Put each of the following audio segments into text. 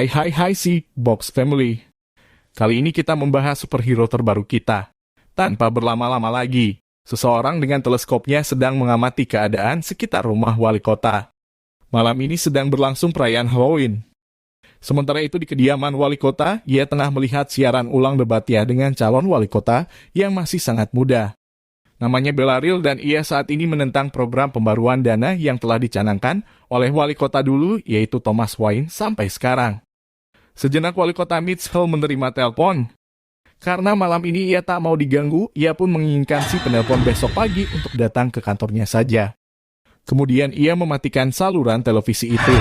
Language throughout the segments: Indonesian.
Hai si Box Family. Kali ini kita membahas superhero terbaru kita. Tanpa berlama-lama lagi, seseorang dengan teleskopnya sedang mengamati keadaan sekitar rumah wali kota. Malam ini sedang berlangsung perayaan Halloween. Sementara itu di kediaman wali kota, ia tengah melihat siaran ulang debatnya dengan calon wali kota yang masih sangat muda. Namanya Belaril dan ia saat ini menentang program pembaruan dana yang telah dicanangkan oleh wali kota dulu yaitu Thomas Wayne sampai sekarang. Sejenak wali kota Mitchell menerima telepon. Karena malam ini ia tak mau diganggu, ia pun menginginkan si penelpon besok pagi untuk datang ke kantornya saja. Kemudian ia mematikan saluran televisi itu.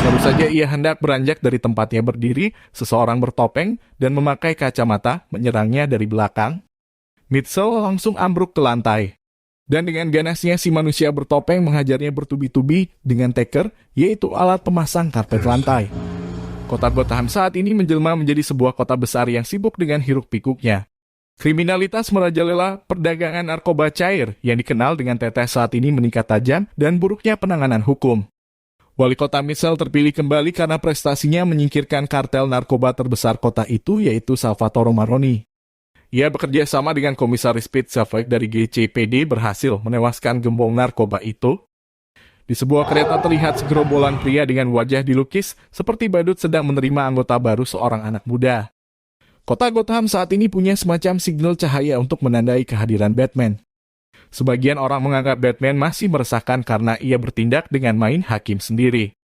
Baru saja ia hendak beranjak dari tempatnya berdiri, seseorang bertopeng dan memakai kacamata menyerangnya dari belakang. Mitchell langsung ambruk ke lantai. Dan dengan ganasnya si manusia bertopeng menghajarnya bertubi-tubi dengan teker, yaitu alat pemasang karpet lantai. Kota Gotham saat ini menjelma menjadi sebuah kota besar yang sibuk dengan hiruk-pikuknya. Kriminalitas merajalela, perdagangan narkoba cair yang dikenal dengan tetes saat ini meningkat tajam dan buruknya penanganan hukum. Wali kota Mitchell terpilih kembali karena prestasinya menyingkirkan kartel narkoba terbesar kota itu yaitu Salvatore Maroni. Ia bekerja sama dengan komisaris Pete Savick dari GCPD berhasil menewaskan gembong narkoba itu. Di sebuah kereta terlihat segerombolan pria dengan wajah dilukis seperti badut sedang menerima anggota baru seorang anak muda. Kota Gotham saat ini punya semacam signal cahaya untuk menandai kehadiran Batman. Sebagian orang menganggap Batman masih meresahkan karena ia bertindak dengan main hakim sendiri.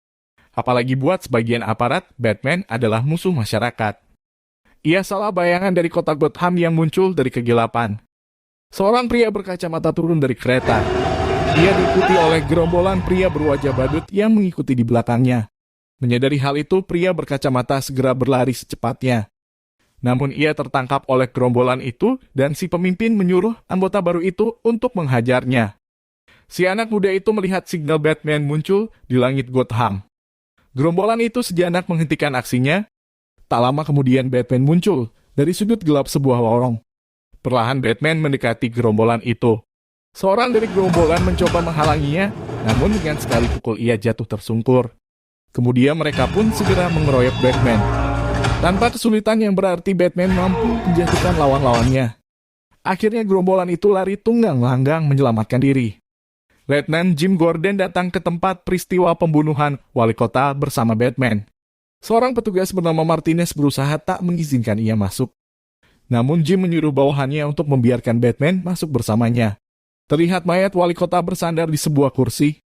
Apalagi buat sebagian aparat, Batman adalah musuh masyarakat. Ia salah bayangan dari kota Gotham yang muncul dari kegelapan. Seorang pria berkacamata turun dari kereta. Ia diikuti oleh gerombolan pria berwajah badut yang mengikuti di belakangnya. Menyadari hal itu, pria berkacamata segera berlari secepatnya. Namun ia tertangkap oleh gerombolan itu dan si pemimpin menyuruh anggota baru itu untuk menghajarnya. Si anak muda itu melihat signal Batman muncul di langit Gotham. Gerombolan itu sejenak menghentikan aksinya. Tak lama kemudian Batman muncul dari sudut gelap sebuah lorong. Perlahan Batman mendekati gerombolan itu. Seorang dari gerombolan mencoba menghalanginya, namun dengan sekali pukul ia jatuh tersungkur. Kemudian mereka pun segera mengeroyok Batman. Tanpa kesulitan yang berarti Batman mampu menjatuhkan lawan-lawannya. Akhirnya gerombolan itu lari tunggang-langgang menyelamatkan diri. Letnan Jim Gordon datang ke tempat peristiwa pembunuhan wali kota bersama Batman. Seorang petugas bernama Martinez berusaha tak mengizinkan ia masuk. Namun Jim menyuruh bawahannya untuk membiarkan Batman masuk bersamanya. Terlihat mayat wali kota bersandar di sebuah kursi.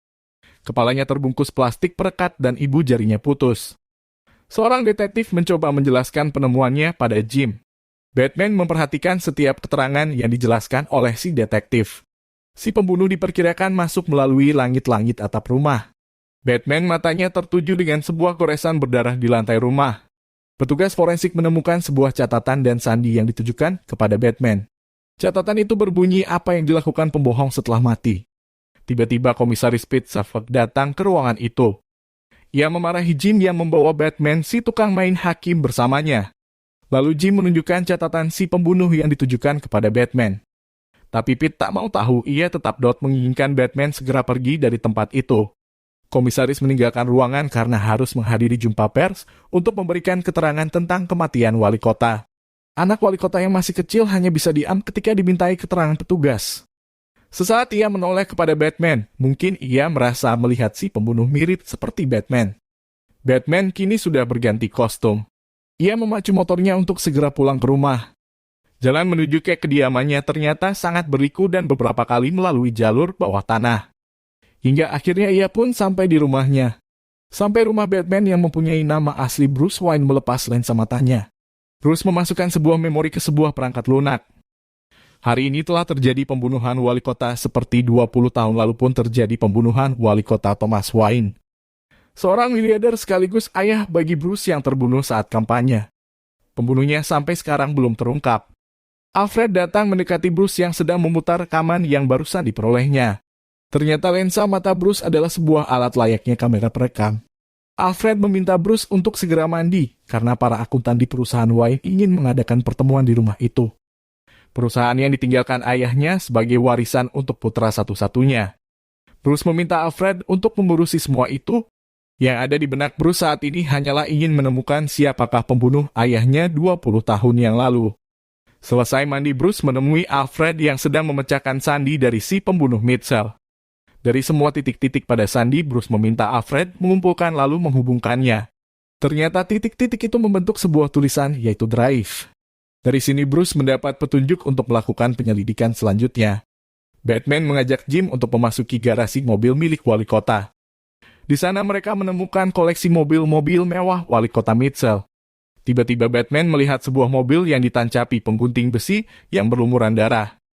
Kepalanya terbungkus plastik perekat dan ibu jarinya putus. Seorang detektif mencoba menjelaskan penemuannya pada Jim. Batman memperhatikan setiap keterangan yang dijelaskan oleh si detektif. Si pembunuh diperkirakan masuk melalui langit-langit atap rumah. Batman matanya tertuju dengan sebuah goresan berdarah di lantai rumah. Petugas forensik menemukan sebuah catatan dan sandi yang ditujukan kepada Batman. Catatan itu berbunyi apa yang dilakukan pembohong setelah mati. Tiba-tiba komisaris Pete Savick datang ke ruangan itu. Ia memarahi Jim yang membawa Batman si tukang main hakim bersamanya. Lalu Jim menunjukkan catatan si pembunuh yang ditujukan kepada Batman. Tapi Pete tak mau tahu, ia tetap menginginkan Batman segera pergi dari tempat itu. Komisaris meninggalkan ruangan karena harus menghadiri jumpa pers untuk memberikan keterangan tentang kematian wali kota. Anak wali kota yang masih kecil hanya bisa diam ketika dimintai keterangan petugas. Sesaat ia menoleh kepada Batman, mungkin ia merasa melihat si pembunuh mirip seperti Batman. Batman kini sudah berganti kostum. Ia memacu motornya untuk segera pulang ke rumah. Jalan menuju ke kediamannya ternyata sangat berliku dan beberapa kali melalui jalur bawah tanah. Hingga akhirnya ia pun sampai di rumahnya. Sampai rumah Batman yang mempunyai nama asli Bruce Wayne melepas lensa matanya. Bruce memasukkan sebuah memori ke sebuah perangkat lunak. Hari ini telah terjadi pembunuhan wali kota seperti 20 tahun lalu pun terjadi pembunuhan wali kota Thomas Wayne. Seorang miliarder sekaligus ayah bagi Bruce yang terbunuh saat kampanye. Pembunuhnya sampai sekarang belum terungkap. Alfred datang mendekati Bruce yang sedang memutar rekaman yang barusan diperolehnya. Ternyata lensa mata Bruce adalah sebuah alat layaknya kamera perekam. Alfred meminta Bruce untuk segera mandi karena para akuntan di perusahaan Wayne ingin mengadakan pertemuan di rumah itu. Perusahaan yang ditinggalkan ayahnya sebagai warisan untuk putra satu-satunya. Bruce meminta Alfred untuk mengurusi semua itu. Yang ada di benak Bruce saat ini hanyalah ingin menemukan siapakah pembunuh ayahnya 20 tahun yang lalu. Selesai mandi, Bruce menemui Alfred yang sedang memecahkan sandi dari si pembunuh Mitchell. Dari semua titik-titik pada sandi, Bruce meminta Alfred mengumpulkan lalu menghubungkannya. Ternyata titik-titik itu membentuk sebuah tulisan, yaitu drive. Dari sini Bruce mendapat petunjuk untuk melakukan penyelidikan selanjutnya. Batman mengajak Jim untuk memasuki garasi mobil milik wali kota. Di sana mereka menemukan koleksi mobil-mobil mewah wali kota Mitchell. Tiba-tiba Batman melihat sebuah mobil yang ditancapi penggunting besi yang berlumuran darah.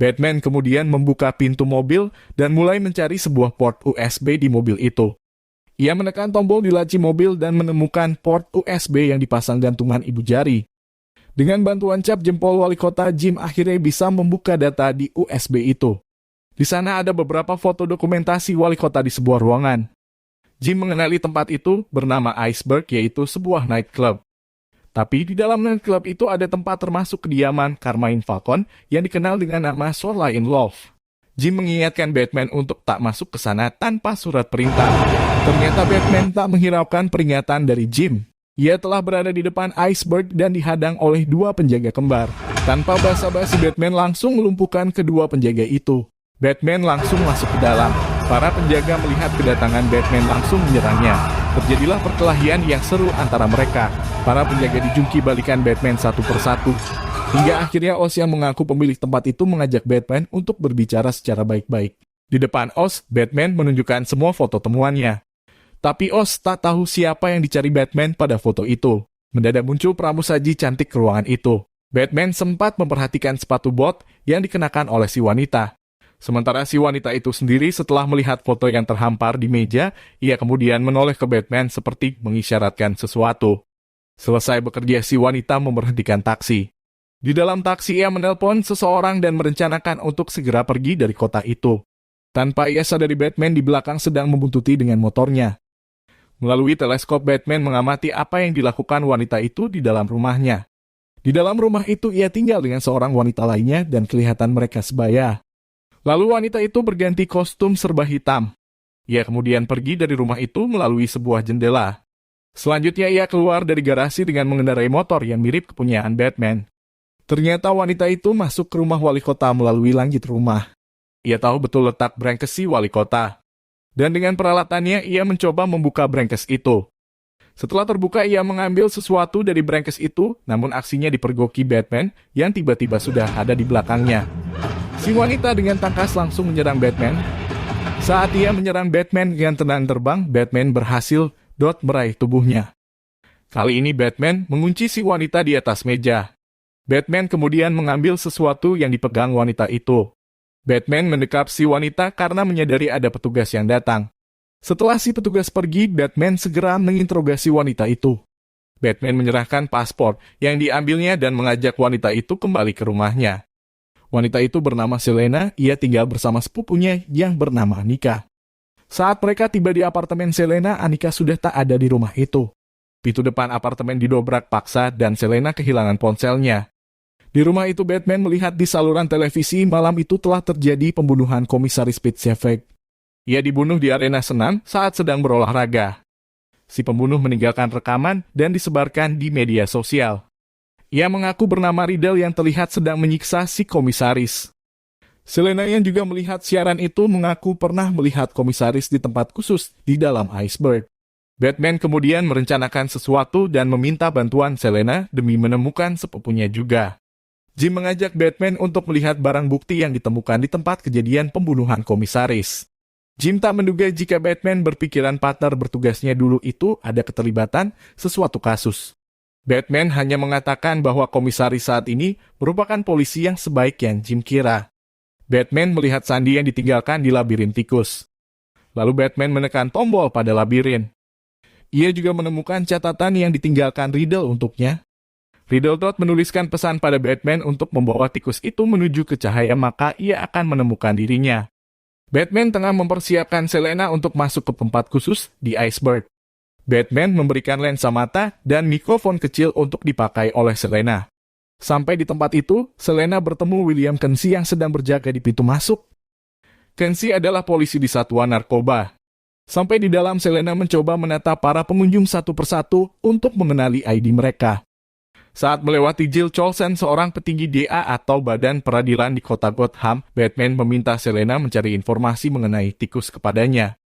Batman kemudian membuka pintu mobil dan mulai mencari sebuah port USB di mobil itu. Ia menekan tombol di laci mobil dan menemukan port USB yang dipasang gantungan ibu jari. Dengan bantuan cap jempol wali kota, Jim akhirnya bisa membuka data di USB itu. Di sana ada beberapa foto dokumentasi wali kota di sebuah ruangan. Jim mengenali tempat itu bernama Iceberg, yaitu sebuah nightclub. Tapi di dalam nightclub itu ada tempat termasuk kediaman Carmine Falcon yang dikenal dengan nama Shoreline Love. Jim mengingatkan Batman untuk tak masuk ke sana tanpa surat perintah. Ternyata Batman tak menghiraukan peringatan dari Jim. Ia telah berada di depan Iceberg dan dihadang oleh dua penjaga kembar. Tanpa basa-basi, Batman langsung melumpuhkan kedua penjaga itu. Batman langsung masuk ke dalam. Para penjaga melihat kedatangan Batman langsung menyerangnya. Terjadilah perkelahian yang seru antara mereka. Para penjaga dijungki balikan Batman satu persatu. Hingga akhirnya Oz yang mengaku pemilik tempat itu mengajak Batman untuk berbicara secara baik-baik. Di depan Oz, Batman menunjukkan semua foto temuannya. Tapi Oz tak tahu siapa yang dicari Batman pada foto itu. Mendadak muncul pramusaji cantik ke ruangan itu. Batman sempat memperhatikan sepatu bot yang dikenakan oleh si wanita. Sementara si wanita itu sendiri setelah melihat foto yang terhampar di meja, ia kemudian menoleh ke Batman seperti mengisyaratkan sesuatu. Selesai bekerja, si wanita memberhentikan taksi. Di dalam taksi ia menelpon seseorang dan merencanakan untuk segera pergi dari kota itu. Tanpa ia sadari, Batman di belakang sedang membuntuti dengan motornya. Melalui teleskop, Batman mengamati apa yang dilakukan wanita itu di dalam rumahnya. Di dalam rumah itu ia tinggal dengan seorang wanita lainnya dan kelihatan mereka sebaya. Lalu wanita itu berganti kostum serba hitam. Ia kemudian pergi dari rumah itu melalui sebuah jendela. Selanjutnya ia keluar dari garasi dengan mengendarai motor yang mirip kepunyaan Batman. Ternyata wanita itu masuk ke rumah wali kota melalui langit rumah. Ia tahu betul letak brengkes wali kota. Dan dengan peralatannya ia mencoba membuka brengkes itu. Setelah terbuka, ia mengambil sesuatu dari brengkes itu, namun aksinya dipergoki Batman yang tiba-tiba sudah ada di belakangnya. Si wanita dengan tangkas langsung menyerang Batman. Saat ia menyerang Batman dengan tendangan terbang, Batman berhasil meraih tubuhnya. Kali ini Batman mengunci si wanita di atas meja. Batman kemudian mengambil sesuatu yang dipegang wanita itu. Batman mendekap si wanita karena menyadari ada petugas yang datang. Setelah si petugas pergi, Batman segera menginterogasi wanita itu. Batman menyerahkan paspor yang diambilnya dan mengajak wanita itu kembali ke rumahnya. Wanita itu bernama Selena, ia tinggal bersama sepupunya yang bernama Anika. Saat mereka tiba di apartemen Selena, Anika sudah tak ada di rumah itu. Pintu depan apartemen didobrak paksa dan Selena kehilangan ponselnya. Di rumah itu Batman melihat di saluran televisi malam itu telah terjadi pembunuhan Komisaris Pete Sheffield. Ia dibunuh di arena senam saat sedang berolahraga. Si pembunuh meninggalkan rekaman dan disebarkan di media sosial. Ia mengaku bernama Riddle yang terlihat sedang menyiksa si komisaris. Selena yang juga melihat siaran itu mengaku pernah melihat komisaris di tempat khusus di dalam Iceberg. Batman kemudian merencanakan sesuatu dan meminta bantuan Selena demi menemukan sepupunya juga. Jim mengajak Batman untuk melihat barang bukti yang ditemukan di tempat kejadian pembunuhan komisaris. Jim tak menduga jika Batman berpikiran partner bertugasnya dulu itu ada keterlibatan sesuatu kasus. Batman hanya mengatakan bahwa komisaris saat ini merupakan polisi yang sebaik yang Jim kira. Batman melihat sandi yang ditinggalkan di labirin tikus. Lalu Batman menekan tombol pada labirin. Ia juga menemukan catatan yang ditinggalkan Riddle untuknya. Riddle menuliskan pesan pada Batman untuk membawa tikus itu menuju ke cahaya, maka ia akan menemukan dirinya. Batman tengah mempersiapkan Selena untuk masuk ke tempat khusus di Iceberg. Batman memberikan lensa mata dan mikrofon kecil untuk dipakai oleh Selena. Sampai di tempat itu, Selena bertemu William Kensi yang sedang berjaga di pintu masuk. Kensi adalah polisi di satuan narkoba. Sampai di dalam, Selena mencoba menata para pengunjung satu persatu untuk mengenali ID mereka. Saat melewati Jill Cholson, seorang petinggi DA atau Badan Peradilan di kota Gotham, Batman meminta Selena mencari informasi mengenai tikus kepadanya.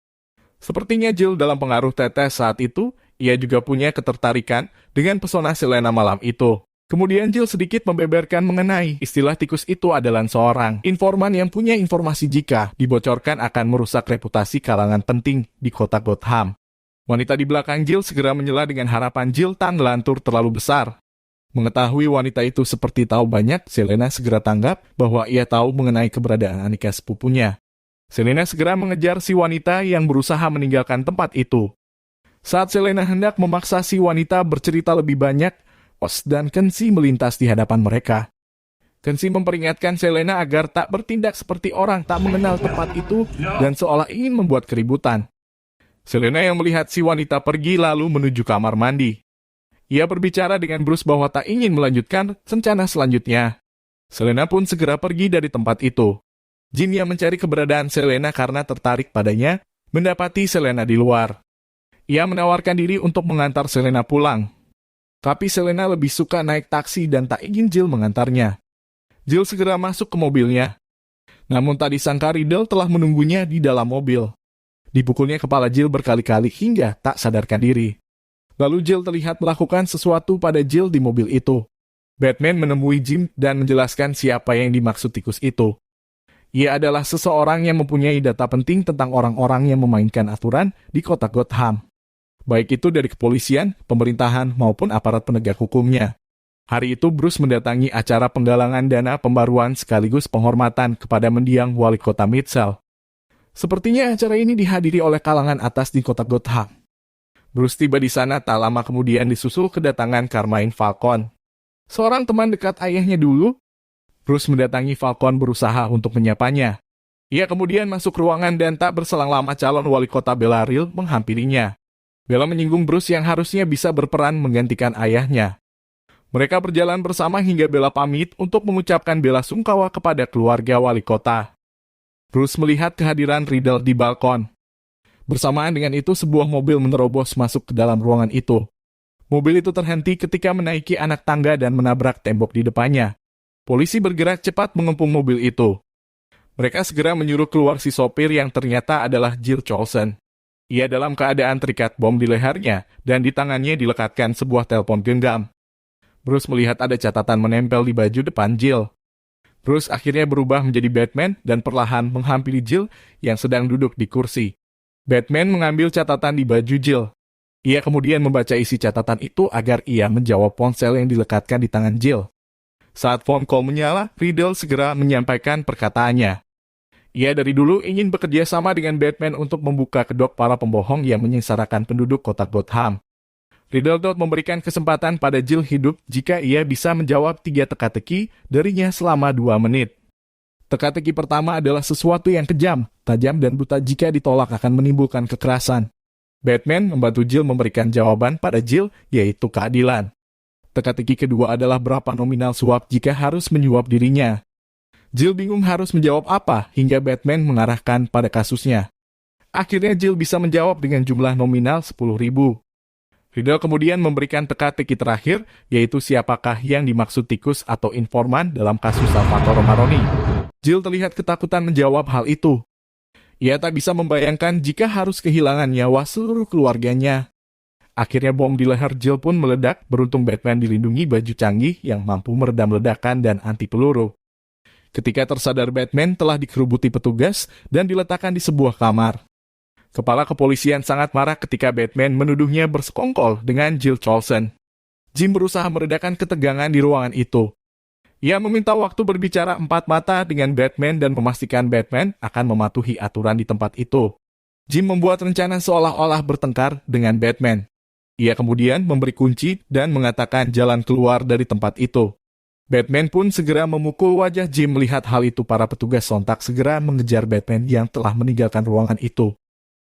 Sepertinya Jill dalam pengaruh tetes saat itu, ia juga punya ketertarikan dengan pesona Selena malam itu. Kemudian Jill sedikit membeberkan mengenai istilah tikus itu adalah seorang informan yang punya informasi jika dibocorkan akan merusak reputasi kalangan penting di kota Gotham. Wanita di belakang Jill segera menyela dengan harapan Jill tak ngelantur terlalu besar. Mengetahui wanita itu seperti tahu banyak, Selena segera tanggap bahwa ia tahu mengenai keberadaan Anika sepupunya. Selena segera mengejar si wanita yang berusaha meninggalkan tempat itu. Saat Selena hendak memaksa si wanita bercerita lebih banyak, Oz dan Kensi melintas di hadapan mereka. Kensi memperingatkan Selena agar tak bertindak seperti orang tak mengenal tempat itu dan seolah ingin membuat keributan. Selena yang melihat si wanita pergi lalu menuju kamar mandi. Ia berbicara dengan Bruce bahwa tak ingin melanjutkan rencana selanjutnya. Selena pun segera pergi dari tempat itu. Jim yang mencari keberadaan Selena karena tertarik padanya, mendapati Selena di luar. Ia menawarkan diri untuk mengantar Selena pulang. Tapi Selena lebih suka naik taksi dan tak ingin Jill mengantarnya. Jill segera masuk ke mobilnya. Namun tak disangka Riddle telah menunggunya di dalam mobil. Dipukulnya kepala Jill berkali-kali hingga tak sadarkan diri. Lalu Jill terlihat melakukan sesuatu pada Jill di mobil itu. Batman menemui Jim dan menjelaskan siapa yang dimaksud tikus itu. Ia adalah seseorang yang mempunyai data penting tentang orang-orang yang memainkan aturan di kota Gotham. Baik itu dari kepolisian, pemerintahan, maupun aparat penegak hukumnya. Hari itu Bruce mendatangi acara penggalangan dana pembaruan sekaligus penghormatan kepada mendiang wali kota Mitchell. Sepertinya acara ini dihadiri oleh kalangan atas di kota Gotham. Bruce tiba di sana tak lama kemudian disusul kedatangan Carmine Falcone. Seorang teman dekat ayahnya dulu, Bruce mendatangi Falcone berusaha untuk menyapanya. Ia kemudian masuk ruangan dan tak berselang lama calon wali kota Belariel menghampirinya. Bella menyinggung Bruce yang harusnya bisa berperan menggantikan ayahnya. Mereka berjalan bersama hingga Bella pamit untuk mengucapkan bela sungkawa kepada keluarga wali kota. Bruce melihat kehadiran Riddle di balkon. Bersamaan dengan itu sebuah mobil menerobos masuk ke dalam ruangan itu. Mobil itu terhenti ketika menaiki anak tangga dan menabrak tembok di depannya. Polisi bergerak cepat mengepung mobil itu. Mereka segera menyuruh keluar si sopir yang ternyata adalah Jill Cholson. Ia dalam keadaan terikat bom di lehernya dan di tangannya dilekatkan sebuah telepon genggam. Bruce melihat ada catatan menempel di baju depan Jill. Bruce akhirnya berubah menjadi Batman dan perlahan menghampiri Jill yang sedang duduk di kursi. Batman mengambil catatan di baju Jill. Ia kemudian membaca isi catatan itu agar ia menjawab ponsel yang dilekatkan di tangan Jill. Saat phone call menyala, Riddle segera menyampaikan perkataannya. Ia dari dulu ingin bekerja sama dengan Batman untuk membuka kedok para pembohong yang menyengsarakan penduduk kota Gotham. Riddle memberikan kesempatan pada Jill hidup jika ia bisa menjawab 3 teka-teki darinya selama 2 menit. Teka-teki pertama adalah sesuatu yang kejam, tajam dan buta jika ditolak akan menimbulkan kekerasan. Batman membantu Jill memberikan jawaban pada Jill, yaitu keadilan. Teka-teki kedua adalah berapa nominal suap jika harus menyuap dirinya. Jill bingung harus menjawab apa hingga Batman mengarahkan pada kasusnya. Akhirnya Jill bisa menjawab dengan jumlah nominal 10.000. Riddle kemudian memberikan teka-teki terakhir, yaitu siapakah yang dimaksud tikus atau informan dalam kasus Salvatore Maroni. Jill terlihat ketakutan menjawab hal itu. Ia tak bisa membayangkan jika harus kehilangan nyawa seluruh keluarganya. Akhirnya bom di leher Jill pun meledak, beruntung Batman dilindungi baju canggih yang mampu meredam ledakan dan anti peluru. Ketika tersadar Batman telah dikerubuti petugas dan diletakkan di sebuah kamar. Kepala kepolisian sangat marah ketika Batman menuduhnya bersekongkol dengan Jill Cholson. Jim berusaha meredakan ketegangan di ruangan itu. Ia meminta waktu berbicara 4 mata dengan Batman dan memastikan Batman akan mematuhi aturan di tempat itu. Jim membuat rencana seolah-olah bertengkar dengan Batman. Ia kemudian memberi kunci dan mengatakan jalan keluar dari tempat itu. Batman pun segera memukul wajah Jim. Melihat hal itu, para petugas sontak segera mengejar Batman yang telah meninggalkan ruangan itu.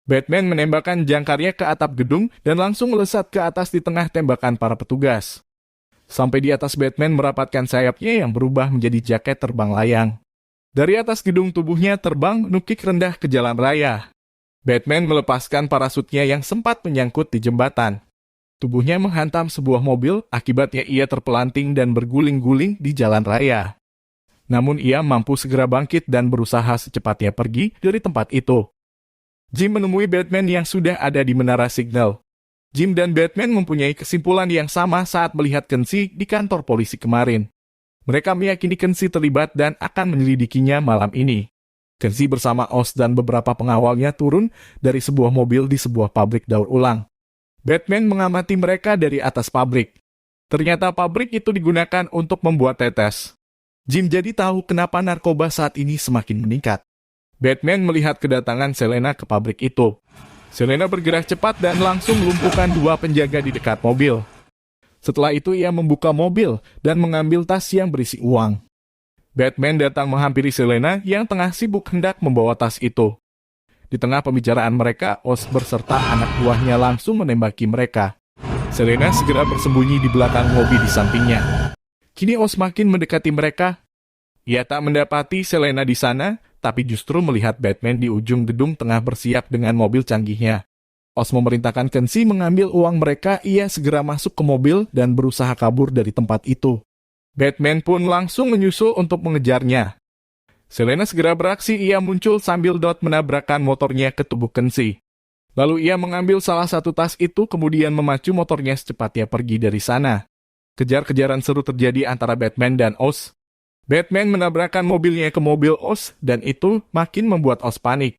Batman menembakkan jangkarnya ke atap gedung dan langsung melesat ke atas di tengah tembakan para petugas. Sampai di atas, Batman merapatkan sayapnya yang berubah menjadi jaket terbang layang. Dari atas gedung, tubuhnya terbang menukik rendah ke jalan raya. Batman melepaskan parasutnya yang sempat menyangkut di jembatan. Tubuhnya menghantam sebuah mobil, akibatnya ia terpelanting dan berguling-guling di jalan raya. Namun ia mampu segera bangkit dan berusaha secepatnya pergi dari tempat itu. Jim menemui Batman yang sudah ada di menara signal. Jim dan Batman mempunyai kesimpulan yang sama saat melihat Kensi di kantor polisi kemarin. Mereka meyakini Kensi terlibat dan akan menyelidikinya malam ini. Kensi bersama Oz dan beberapa pengawalnya turun dari sebuah mobil di sebuah pabrik daur ulang. Batman mengamati mereka dari atas pabrik. Ternyata pabrik itu digunakan untuk membuat tetes. Jim jadi tahu kenapa narkoba saat ini semakin meningkat. Batman melihat kedatangan Selena ke pabrik itu. Selena bergerak cepat dan langsung melumpuhkan dua penjaga di dekat mobil. Setelah itu ia membuka mobil dan mengambil tas yang berisi uang. Batman datang menghampiri Selena yang tengah sibuk hendak membawa tas itu. Di tengah pembicaraan mereka, Oz berserta anak buahnya langsung menembaki mereka. Selena segera bersembunyi di belakang mobil di sampingnya. Kini Oz makin mendekati mereka. Ia tak mendapati Selena di sana, tapi justru melihat Batman di ujung gedung tengah bersiap dengan mobil canggihnya. Oz memerintahkan Kensi mengambil uang mereka. Ia segera masuk ke mobil dan berusaha kabur dari tempat itu. Batman pun langsung menyusul untuk mengejarnya. Selena segera beraksi. Ia muncul sambil menabrakkan motornya ke tubuh Kensi. Lalu ia mengambil salah satu tas itu, kemudian memacu motornya secepatnya pergi dari sana. Kejar-kejaran seru terjadi antara Batman dan Oz. Batman menabrakkan mobilnya ke mobil Oz dan itu makin membuat Oz panik.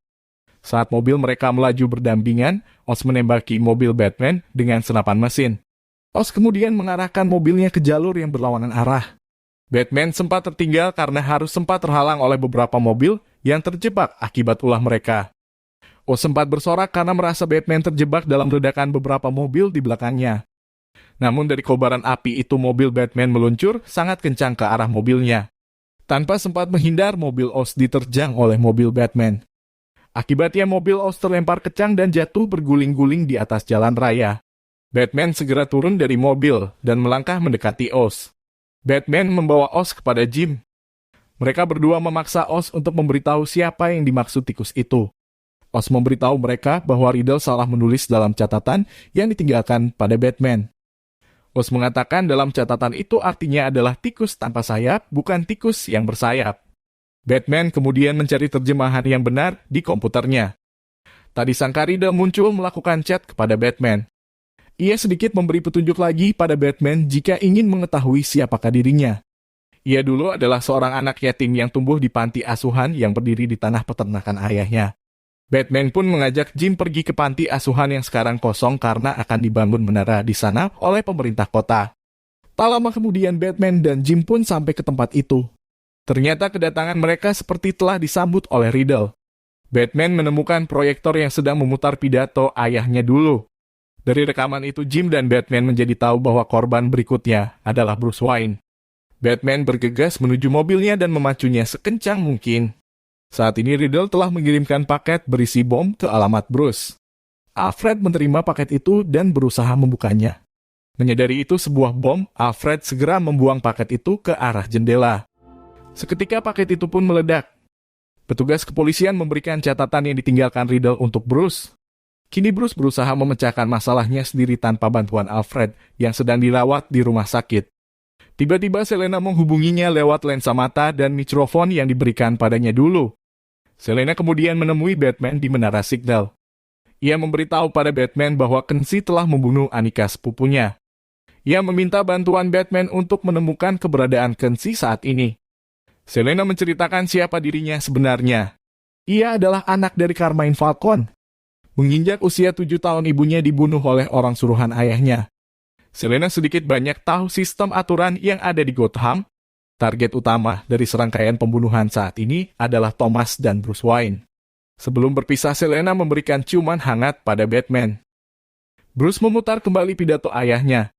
Saat mobil mereka melaju berdampingan, Oz menembaki mobil Batman dengan senapan mesin. Oz kemudian mengarahkan mobilnya ke jalur yang berlawanan arah. Batman sempat tertinggal karena harus sempat terhalang oleh beberapa mobil yang terjebak akibat ulah mereka. Oz sempat bersorak karena merasa Batman terjebak dalam ledakan beberapa mobil di belakangnya. Namun dari kobaran api itu, mobil Batman meluncur sangat kencang ke arah mobilnya. Tanpa sempat menghindar, mobil Oz diterjang oleh mobil Batman. Akibatnya mobil Oz terlempar kencang dan jatuh berguling-guling di atas jalan raya. Batman segera turun dari mobil dan melangkah mendekati Oz. Batman membawa Oz kepada Jim. Mereka berdua memaksa Oz untuk memberitahu siapa yang dimaksud tikus itu. Oz memberitahu mereka bahwa Riddle salah menulis dalam catatan yang ditinggalkan pada Batman. Oz mengatakan dalam catatan itu artinya adalah tikus tanpa sayap, bukan tikus yang bersayap. Batman kemudian mencari terjemahan yang benar di komputernya. Tadi sangka Riddle muncul melakukan chat kepada Batman. Ia sedikit memberi petunjuk lagi pada Batman jika ingin mengetahui siapakah dirinya. Ia dulu adalah seorang anak yatim yang tumbuh di panti asuhan yang berdiri di tanah peternakan ayahnya. Batman pun mengajak Jim pergi ke panti asuhan yang sekarang kosong karena akan dibangun menara di sana oleh pemerintah kota. Tak lama kemudian Batman dan Jim pun sampai ke tempat itu. Ternyata kedatangan mereka seperti telah disambut oleh Riddle. Batman menemukan proyektor yang sedang memutar pidato ayahnya dulu. Dari rekaman itu, Jim dan Batman menjadi tahu bahwa korban berikutnya adalah Bruce Wayne. Batman bergegas menuju mobilnya dan memacunya sekencang mungkin. Saat ini Riddle telah mengirimkan paket berisi bom ke alamat Bruce. Alfred menerima paket itu dan berusaha membukanya. Menyadari itu sebuah bom, Alfred segera membuang paket itu ke arah jendela. Seketika paket itu pun meledak. Petugas kepolisian memberikan catatan yang ditinggalkan Riddle untuk Bruce. Kini Bruce berusaha memecahkan masalahnya sendiri tanpa bantuan Alfred yang sedang dirawat di rumah sakit. Tiba-tiba Selena menghubunginya lewat lensa mata dan mikrofon yang diberikan padanya dulu. Selena kemudian menemui Batman di menara signal. Ia memberitahu pada Batman bahwa Kensi telah membunuh Annika sepupunya. Ia meminta bantuan Batman untuk menemukan keberadaan Kensi saat ini. Selena menceritakan siapa dirinya sebenarnya. Ia adalah anak dari Carmine Falcon. Menginjak usia 7 tahun ibunya dibunuh oleh orang suruhan ayahnya. Selena sedikit banyak tahu sistem aturan yang ada di Gotham. Target utama dari serangkaian pembunuhan saat ini adalah Thomas dan Bruce Wayne. Sebelum berpisah, Selena memberikan ciuman hangat pada Batman. Bruce memutar kembali pidato ayahnya.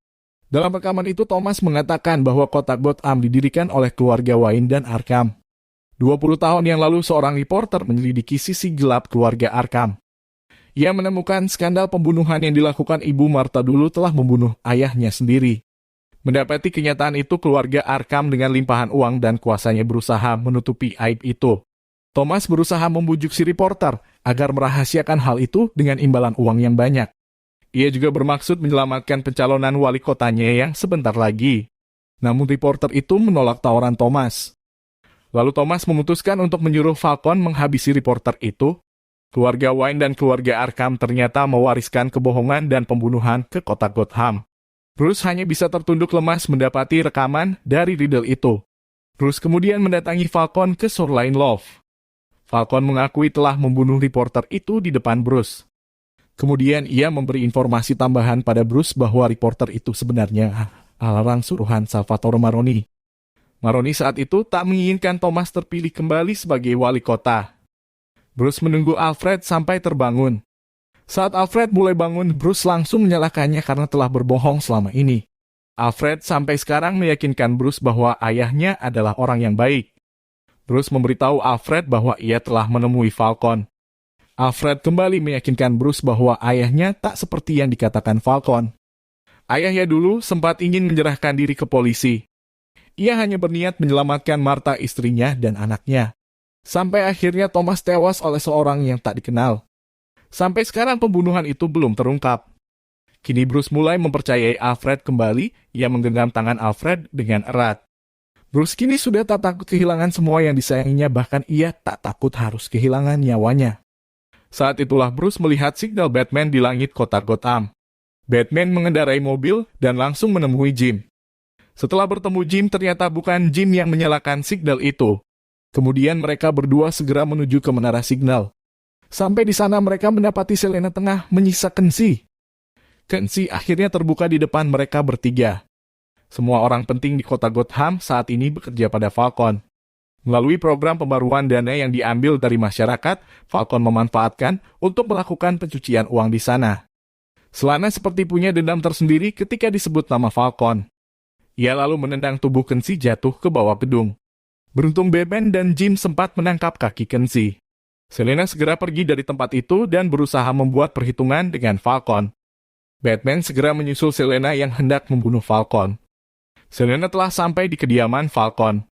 Dalam rekaman itu, Thomas mengatakan bahwa kotak Gotham didirikan oleh keluarga Wayne dan Arkham. 20 tahun yang lalu, seorang reporter menyelidiki sisi gelap keluarga Arkham. Ia menemukan skandal pembunuhan yang dilakukan Ibu Martha dulu telah membunuh ayahnya sendiri. Mendapati kenyataan itu, keluarga Arkham dengan limpahan uang dan kuasanya berusaha menutupi aib itu. Thomas berusaha membujuk si reporter agar merahasiakan hal itu dengan imbalan uang yang banyak. Ia juga bermaksud menyelamatkan pencalonan wali kotanya yang sebentar lagi. Namun reporter itu menolak tawaran Thomas. Lalu Thomas memutuskan untuk menyuruh Falcon menghabisi reporter itu. Keluarga Wayne dan keluarga Arkham ternyata mewariskan kebohongan dan pembunuhan ke kota Gotham. Bruce hanya bisa tertunduk lemas mendapati rekaman dari Riddle itu. Bruce kemudian mendatangi Falcon ke Shoreline Love. Falcon mengakui telah membunuh reporter itu di depan Bruce. Kemudian ia memberi informasi tambahan pada Bruce bahwa reporter itu sebenarnya adalah suruhan Salvatore Maroni. Maroni saat itu tak menginginkan Thomas terpilih kembali sebagai wali kota. Bruce menunggu Alfred sampai terbangun. Saat Alfred mulai bangun, Bruce langsung menyalahkannya karena telah berbohong selama ini. Alfred sampai sekarang meyakinkan Bruce bahwa ayahnya adalah orang yang baik. Bruce memberitahu Alfred bahwa ia telah menemui Falcon. Alfred kembali meyakinkan Bruce bahwa ayahnya tak seperti yang dikatakan Falcon. Ayahnya dulu sempat ingin menyerahkan diri ke polisi. Ia hanya berniat menyelamatkan Martha, istrinya, dan anaknya. Sampai akhirnya Thomas tewas oleh seorang yang tak dikenal. Sampai sekarang pembunuhan itu belum terungkap. Kini Bruce mulai mempercayai Alfred kembali. Ia menggenggam tangan Alfred dengan erat. Bruce kini sudah tak takut kehilangan semua yang disayanginya, bahkan ia tak takut harus kehilangan nyawanya. Saat itulah Bruce melihat signal Batman di langit kota Gotham. Batman mengendarai mobil dan langsung menemui Jim. Setelah bertemu Jim, ternyata bukan Jim yang menyalakan signal itu. Kemudian mereka berdua segera menuju ke menara signal. Sampai di sana mereka mendapati Selena tengah menyiksa Kensi. Kensi akhirnya terbuka di depan mereka bertiga. Semua orang penting di kota Gotham saat ini bekerja pada Falcon. Melalui program pembaruan dana yang diambil dari masyarakat, Falcon memanfaatkan untuk melakukan pencucian uang di sana. Selena seperti punya dendam tersendiri ketika disebut nama Falcon. Ia lalu menendang tubuh Kensi jatuh ke bawah gedung. Beruntung Batman dan Jim sempat menangkap kaki Kensi. Selena segera pergi dari tempat itu dan berusaha membuat perhitungan dengan Falcon. Batman segera menyusul Selena yang hendak membunuh Falcon. Selena telah sampai di kediaman Falcon.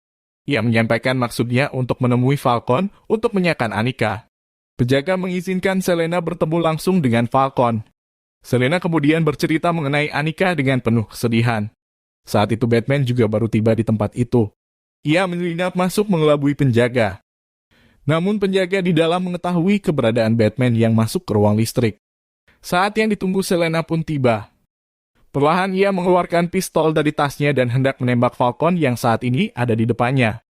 Ia menyampaikan maksudnya untuk menemui Falcon untuk menyiapkan Annika. Penjaga mengizinkan Selena bertemu langsung dengan Falcon. Selena kemudian bercerita mengenai Annika dengan penuh kesedihan. Saat itu Batman juga baru tiba di tempat itu. Ia menyelinap masuk mengelabui penjaga. Namun penjaga di dalam mengetahui keberadaan Batman yang masuk ke ruang listrik. Saat yang ditunggu Selena pun tiba. Perlahan ia mengeluarkan pistol dari tasnya dan hendak menembak Falcon yang saat ini ada di depannya.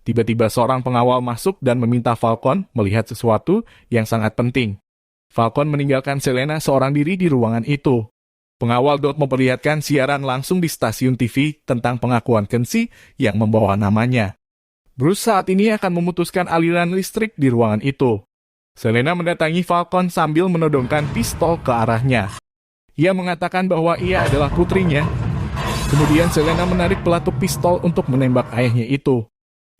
Tiba-tiba seorang pengawal masuk dan meminta Falcon melihat sesuatu yang sangat penting. Falcon meninggalkan Selena seorang diri di ruangan itu. Pengawal memperlihatkan siaran langsung di stasiun TV tentang pengakuan Kensi yang membawa namanya. Bruce saat ini akan memutuskan aliran listrik di ruangan itu. Selena mendatangi Falcon sambil menodongkan pistol ke arahnya. Ia mengatakan bahwa ia adalah putrinya. Kemudian Selena menarik pelatuk pistol untuk menembak ayahnya itu.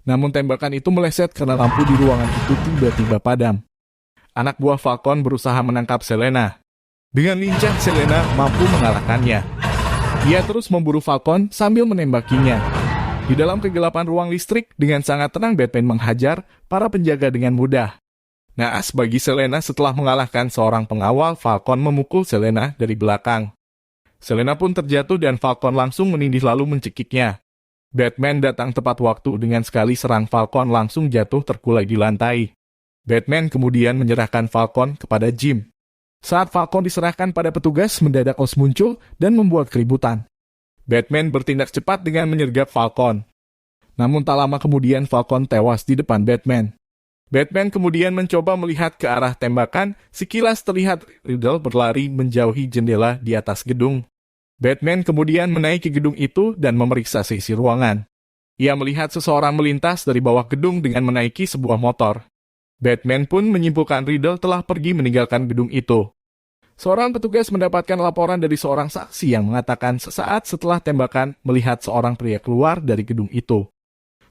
Namun tembakan itu meleset karena lampu di ruangan itu tiba-tiba padam. Anak buah Falcon berusaha menangkap Selena. Dengan lincah Selena mampu mengalahkannya. Ia terus memburu Falcon sambil menembakinya. Di dalam kegelapan ruang listrik, dengan sangat tenang Batman menghajar para penjaga dengan mudah. Naas bagi Selena setelah mengalahkan seorang pengawal, Falcon memukul Selena dari belakang. Selena pun terjatuh dan Falcon langsung menindih lalu mencekiknya. Batman datang tepat waktu dengan sekali serang Falcon langsung jatuh terkulai di lantai. Batman kemudian menyerahkan Falcon kepada Jim. Saat Falcon diserahkan pada petugas, mendadak Oz muncul dan membuat keributan. Batman bertindak cepat dengan menyergap Falcon. Namun tak lama kemudian Falcon tewas di depan Batman. Batman kemudian mencoba melihat ke arah tembakan, sekilas terlihat Riddle berlari menjauhi jendela di atas gedung. Batman kemudian menaiki gedung itu dan memeriksa sisi ruangan. Ia melihat seseorang melintas dari bawah gedung dengan menaiki sebuah motor. Batman pun menyimpulkan Riddle telah pergi meninggalkan gedung itu. Seorang petugas mendapatkan laporan dari seorang saksi yang mengatakan sesaat setelah tembakan melihat seorang pria keluar dari gedung itu.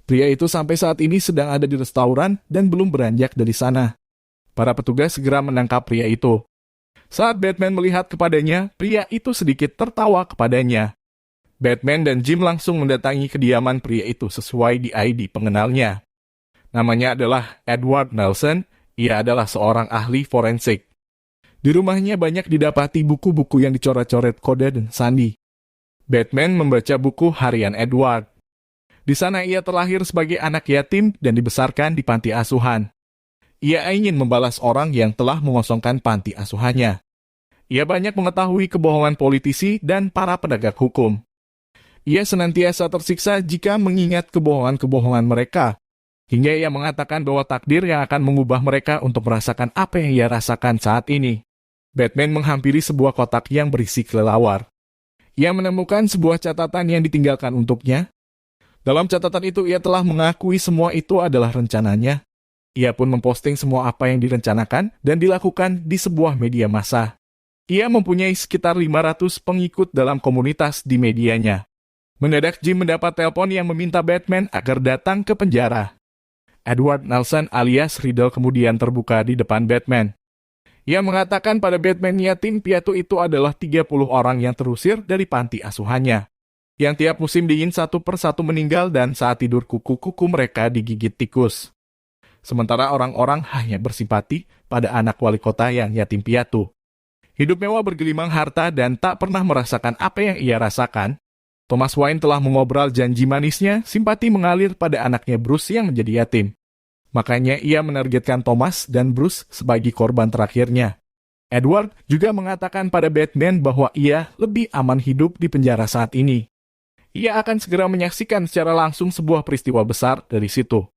Pria itu sampai saat ini sedang ada di restoran dan belum beranjak dari sana. Para petugas segera menangkap pria itu. Saat Batman melihat kepadanya, pria itu sedikit tertawa kepadanya. Batman dan Jim langsung mendatangi kediaman pria itu sesuai di ID pengenalnya. Namanya adalah Edward Nelson, ia adalah seorang ahli forensik. Di rumahnya banyak didapati buku-buku yang dicoret-coret kode dan sandi. Batman membaca buku harian Edward. Di sana ia terlahir sebagai anak yatim dan dibesarkan di panti asuhan. Ia ingin membalas orang yang telah mengosongkan panti asuhannya. Ia banyak mengetahui kebohongan politisi dan para penegak hukum. Ia senantiasa tersiksa jika mengingat kebohongan-kebohongan mereka, hingga ia mengatakan bahwa takdir yang akan mengubah mereka untuk merasakan apa yang ia rasakan saat ini. Batman menghampiri sebuah kotak yang berisi kelelawar. Ia menemukan sebuah catatan yang ditinggalkan untuknya. Dalam catatan itu ia telah mengakui semua itu adalah rencananya. Ia pun memposting semua apa yang direncanakan dan dilakukan di sebuah media massa. Ia mempunyai sekitar 500 pengikut dalam komunitas di medianya. Mendadak Jim mendapat telepon yang meminta Batman agar datang ke penjara. Edward Nelson alias Riddle kemudian terbuka di depan Batman. Ia mengatakan pada Batman yatim piatu itu adalah 30 orang yang terusir dari panti asuhannya, yang tiap musim dingin satu persatu meninggal dan saat tidur kuku-kuku mereka digigit tikus. Sementara orang-orang hanya bersimpati pada anak wali kota yang yatim piatu. Hidup mewah bergelimang harta dan tak pernah merasakan apa yang ia rasakan. Thomas Wayne telah mengobrol janji manisnya, simpati mengalir pada anaknya Bruce yang menjadi yatim. Makanya ia menargetkan Thomas dan Bruce sebagai korban terakhirnya. Edward juga mengatakan pada Batman bahwa ia lebih aman hidup di penjara saat ini. Ia akan segera menyaksikan secara langsung sebuah peristiwa besar dari situ.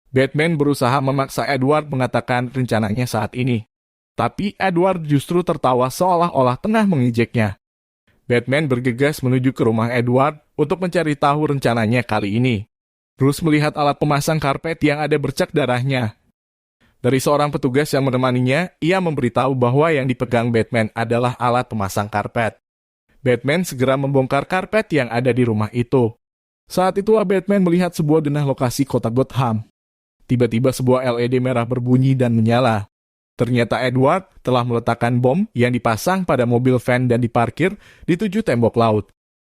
Batman berusaha memaksa Edward mengatakan rencananya saat ini. Tapi Edward justru tertawa seolah-olah tengah mengejeknya. Batman bergegas menuju ke rumah Edward untuk mencari tahu rencananya kali ini. Bruce melihat alat pemasang karpet yang ada bercak darahnya. Dari seorang petugas yang menemaninya, ia memberitahu bahwa yang dipegang Batman adalah alat pemasang karpet. Batman segera membongkar karpet yang ada di rumah itu. Saat itu Batman melihat sebuah denah lokasi kota Gotham. Tiba-tiba sebuah LED merah berbunyi dan menyala. Ternyata Edward telah meletakkan bom yang dipasang pada mobil van dan diparkir di tujuh tembok laut.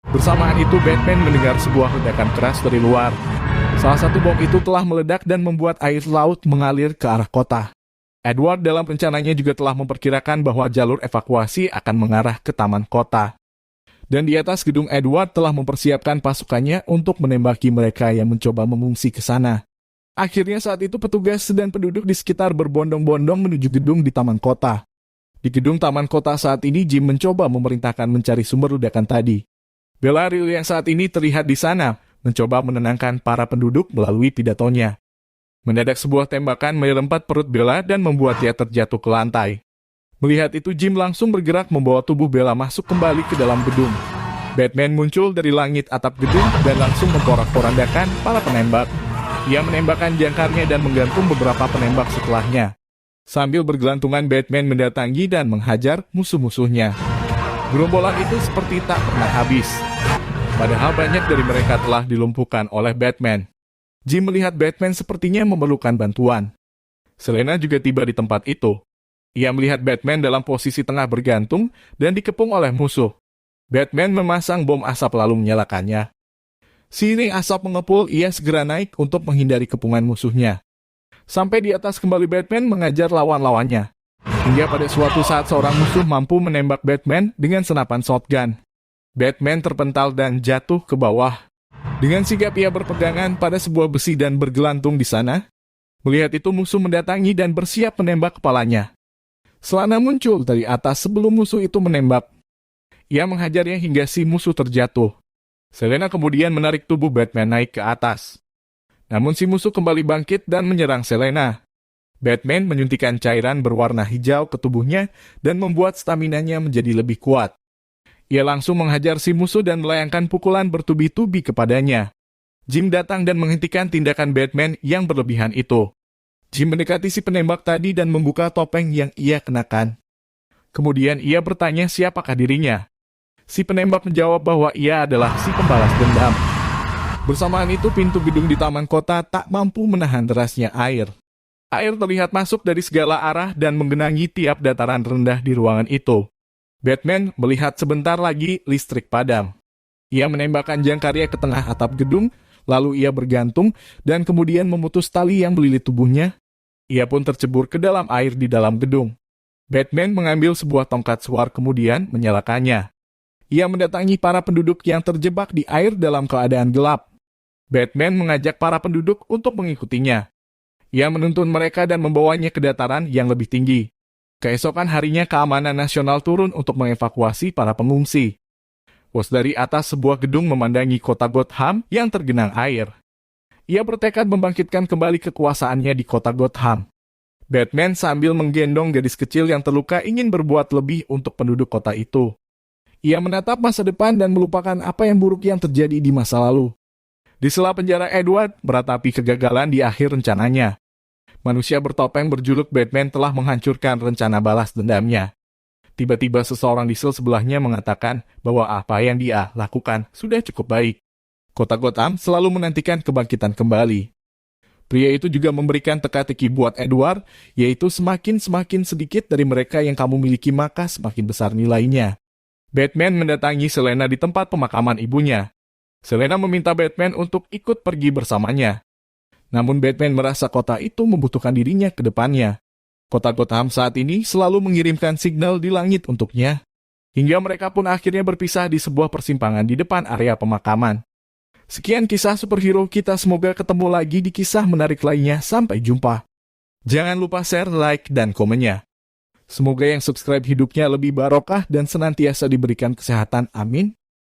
Bersamaan itu Batman mendengar sebuah ledakan keras dari luar. Salah satu bom itu telah meledak dan membuat air laut mengalir ke arah kota. Edward dalam rencananya juga telah memperkirakan bahwa jalur evakuasi akan mengarah ke taman kota. Dan di atas gedung Edward telah mempersiapkan pasukannya untuk menembaki mereka yang mencoba mengungsi ke sana. Akhirnya saat itu petugas dan penduduk di sekitar berbondong-bondong menuju gedung di taman kota. Di gedung taman kota saat ini Jim mencoba memerintahkan mencari sumber ledakan tadi. Bella-Rio yang saat ini terlihat di sana mencoba menenangkan para penduduk melalui pidatonya. Mendadak sebuah tembakan menyerempat perut Bella dan membuat dia terjatuh ke lantai. Melihat itu Jim langsung bergerak membawa tubuh Bella masuk kembali ke dalam gedung. Batman muncul dari langit atap gedung dan langsung memporak-porandakan para penembak. Ia menembakkan jangkarnya dan menggantung beberapa penembak setelahnya. Sambil bergelantungan Batman mendatangi dan menghajar musuh-musuhnya. Gerombolan itu seperti tak pernah habis. Padahal banyak dari mereka telah dilumpuhkan oleh Batman. Jim melihat Batman sepertinya memerlukan bantuan. Selena juga tiba di tempat itu. Ia melihat Batman dalam posisi tengah bergantung dan dikepung oleh musuh. Batman memasang bom asap lalu menyalakannya. Seiring asap mengepul, ia segera naik untuk menghindari kepungan musuhnya. Sampai di atas kembali Batman mengajar lawan-lawannya. Hingga pada suatu saat seorang musuh mampu menembak Batman dengan senapan shotgun. Batman terpental dan jatuh ke bawah. Dengan sigap ia berpegangan pada sebuah besi dan bergelantung di sana. Melihat itu musuh mendatangi dan bersiap menembak kepalanya. Selena muncul dari atas sebelum musuh itu menembak. Ia menghajarnya hingga si musuh terjatuh. Selena kemudian menarik tubuh Batman naik ke atas. Namun si musuh kembali bangkit dan menyerang Selena. Batman menyuntikkan cairan berwarna hijau ke tubuhnya dan membuat staminanya menjadi lebih kuat. Ia langsung menghajar si musuh dan melayangkan pukulan bertubi-tubi kepadanya. Jim datang dan menghentikan tindakan Batman yang berlebihan itu. Jim mendekati si penembak tadi dan membuka topeng yang ia kenakan. Kemudian ia bertanya siapakah dirinya. Si penembak menjawab bahwa ia adalah si pembalas dendam. Bersamaan itu pintu gedung di taman kota tak mampu menahan derasnya air. Air terlihat masuk dari segala arah dan menggenangi tiap dataran rendah di ruangan itu. Batman melihat sebentar lagi listrik padam. Ia menembakkan jangkarnya ke tengah atap gedung, lalu ia bergantung dan kemudian memutus tali yang melilit tubuhnya. Ia pun tercebur ke dalam air di dalam gedung. Batman mengambil sebuah tongkat suar kemudian menyalakannya. Ia mendatangi para penduduk yang terjebak di air dalam keadaan gelap. Batman mengajak para penduduk untuk mengikutinya. Ia menuntun mereka dan membawanya ke dataran yang lebih tinggi. Keesokan harinya keamanan nasional turun untuk mengevakuasi para pengungsi. Pos dari atas sebuah gedung memandangi kota Gotham yang tergenang air. Ia bertekad membangkitkan kembali kekuasaannya di kota Gotham. Batman sambil menggendong gadis kecil yang terluka ingin berbuat lebih untuk penduduk kota itu. Ia menatap masa depan dan melupakan apa yang buruk yang terjadi di masa lalu. Di sela penjara Edward meratapi kegagalan di akhir rencananya. Manusia bertopeng berjuluk Batman telah menghancurkan rencana balas dendamnya. Tiba-tiba seseorang di sel sebelahnya mengatakan bahwa apa yang dia lakukan sudah cukup baik. Kota Gotham selalu menantikan kebangkitan kembali. Pria itu juga memberikan teka-teki buat Edward, yaitu semakin sedikit dari mereka yang kamu miliki maka semakin besar nilainya. Batman mendatangi Selena di tempat pemakaman ibunya. Selena meminta Batman untuk ikut pergi bersamanya. Namun Batman merasa kota itu membutuhkan dirinya ke depannya. Kota Gotham saat ini selalu mengirimkan signal di langit untuknya. Hingga mereka pun akhirnya berpisah di sebuah persimpangan di depan area pemakaman. Sekian kisah superhero kita, semoga ketemu lagi di kisah menarik lainnya. Sampai jumpa. Jangan lupa share, like, dan komennya. Semoga yang subscribe hidupnya lebih barokah dan senantiasa diberikan kesehatan. Amin.